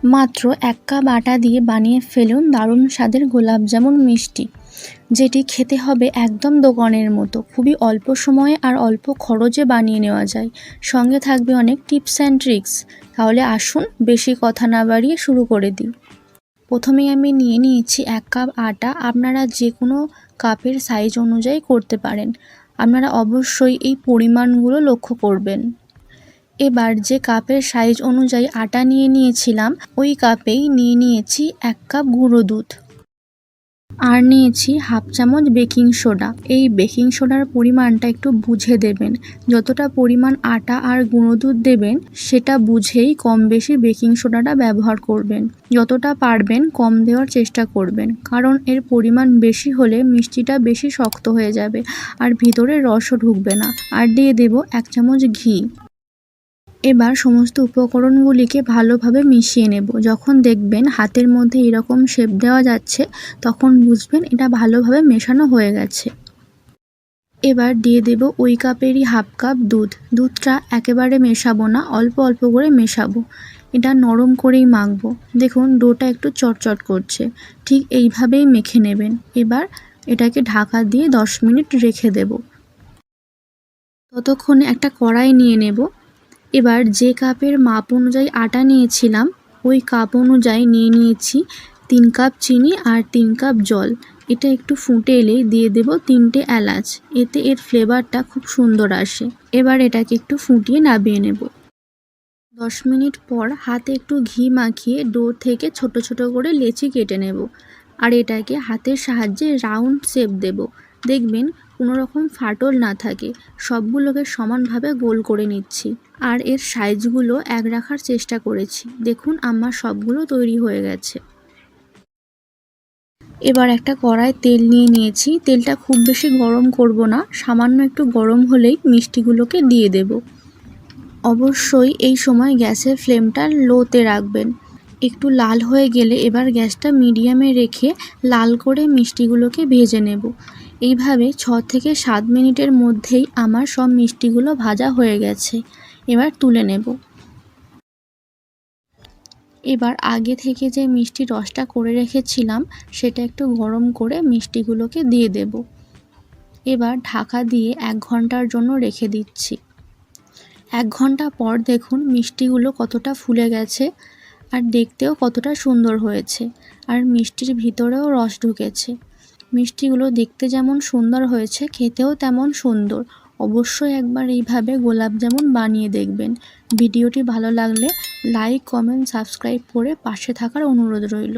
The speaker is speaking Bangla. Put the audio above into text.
মাত্র 1 কাপ আটা দিয়ে বানিয়ে ফেলুন দারুণ স্বাদের গোলাপ জামুন মিষ্টি, যেটি খেতে হবে একদম দোকানের মতো। খুবই অল্প সময়ে আর অল্প খরচে বানিয়ে নেওয়া যায়, সঙ্গে থাকবে অনেক টিপস অ্যান্ড ট্রিক্স। তাহলে আসুন বেশি কথা না বাড়িয়ে শুরু করে দিই। প্রথমেই আমি নিয়ে নিয়েছি 1 কাপ আটা। আপনারা যে কোনো কাপের সাইজ অনুযায়ী করতে পারেন। আপনারা অবশ্যই এই পরিমাণগুলো লক্ষ্য করবেন। এবার যে কাপের সাইজ অনুযায়ী আটা নিয়ে নিয়েছিলাম, ওই কাপেই নিয়ে নিয়েছি 1 কাপ গুঁড়ো দুধ, আর নিয়েছি হাফ চামচ বেকিং সোডা। এই বেকিং সোডার পরিমাণটা একটু বুঝে দেবেন। যতটা পরিমাণ আটা আর গুঁড়ো দুধ দেবেন সেটা বুঝেই কম বেশি বেকিং সোডাটা ব্যবহার করবেন। যতটা পারবেন কম দেওয়ার চেষ্টা করবেন, কারণ এর পরিমাণ বেশি হলে মিষ্টিটা বেশি শক্ত হয়ে যাবে আর ভিতরে রসও ঢুকবে না। আর দিয়ে দেব 1 চামচ ঘি। এবার সমস্ত উপকরণগুলিকে ভালোভাবে মিশিয়ে নেব। যখন দেখবেন হাতের মধ্যে এরকম শেপ দেওয়া যাচ্ছে, তখন বুঝবেন এটা ভালোভাবে মেশানো হয়ে গেছে। এবার দিয়ে দেব ওই কাপেরই হাফ কাপ দুধ। দুধটা একেবারে মেশাবো না, অল্প অল্প করে মেশাবো। এটা নরম করেই মাখবো। দেখুন ডোটা একটু চটচট করছে, ঠিক এইভাবেই মেখে নেবেন। এবার এটাকে ঢাকা দিয়ে 10 মিনিট রেখে দেব। ততক্ষণে একটা কড়াই নিয়ে নেব। এবার যে কাপের মাপ অনুযায়ী আটা নিয়েছিলাম, ওই কাপ অনুযায়ী নিয়ে নিয়েছি 3 কাপ চিনি আর 3 কাপ জল। এটা একটু ফুটে এলেই দিয়ে দেব 3টে এলাচ, এতে এর ফ্লেভারটা খুব সুন্দর আসে। এবার এটাকে একটু ফুটিয়ে নামিয়ে নেব। 10 মিনিট পর হাতে একটু ঘি মাখিয়ে ডো থেকে ছোট ছোট করে লেচি কেটে নেব, আর এটাকে হাতের সাহায্যে রাউন্ড শেপ দেব। দেখবেন কোনো রকম ফাটল না থাকে। সবগুলোকে সমানভাবে গোল করে নিচ্ছি, আর এর সাইজগুলো এক রাখার চেষ্টা করেছি। দেখুন আমার সবগুলো তৈরি হয়ে গেছে। এবার একটা কড়ায় তেল নিয়ে নিয়েছি। তেলটা খুব বেশি গরম করব না, সামান্য একটু গরম হলেই মিষ্টিগুলোকে দিয়ে দেব। অবশ্যই এই সময় গ্যাসের ফ্লেমটা লোতে রাখবেন। একটু লাল হয়ে গেলে এবার গ্যাসটা মিডিয়ামে রেখে লাল করে মিষ্টিগুলোকে ভেজে নেব। এইভাবে 6 থেকে 7 মিনিটের মধ্যেই আমার সব মিষ্টিগুলো ভাজা হয়ে গেছে। এবার তুলে নেব। এবার আগে থেকে যে মিষ্টি রসটা করে রেখেছিলাম সেটা একটু গরম করে মিষ্টিগুলোকে দিয়ে দেব। এবার ঢাকা দিয়ে 1 ঘন্টার জন্য রেখে দিচ্ছি। 1 ঘন্টা পর দেখুন মিষ্টিগুলো কতটা ফুলে গেছে আর দেখতেও কতটা সুন্দর হয়েছে, আর মিষ্টির ভিতরেও রস ঢুকেছে। মিষ্টিগুলো দেখতে যেমন সুন্দর হয়েছে, খেতেও তেমন সুন্দর। অবশ্যই একবার এইভাবে গোলাপ জামুন বানিয়ে দেখবেন। ভিডিওটি ভালো লাগলে লাইক, কমেন্ট, সাবস্ক্রাইব করে পাশে থাকার অনুরোধ রইল।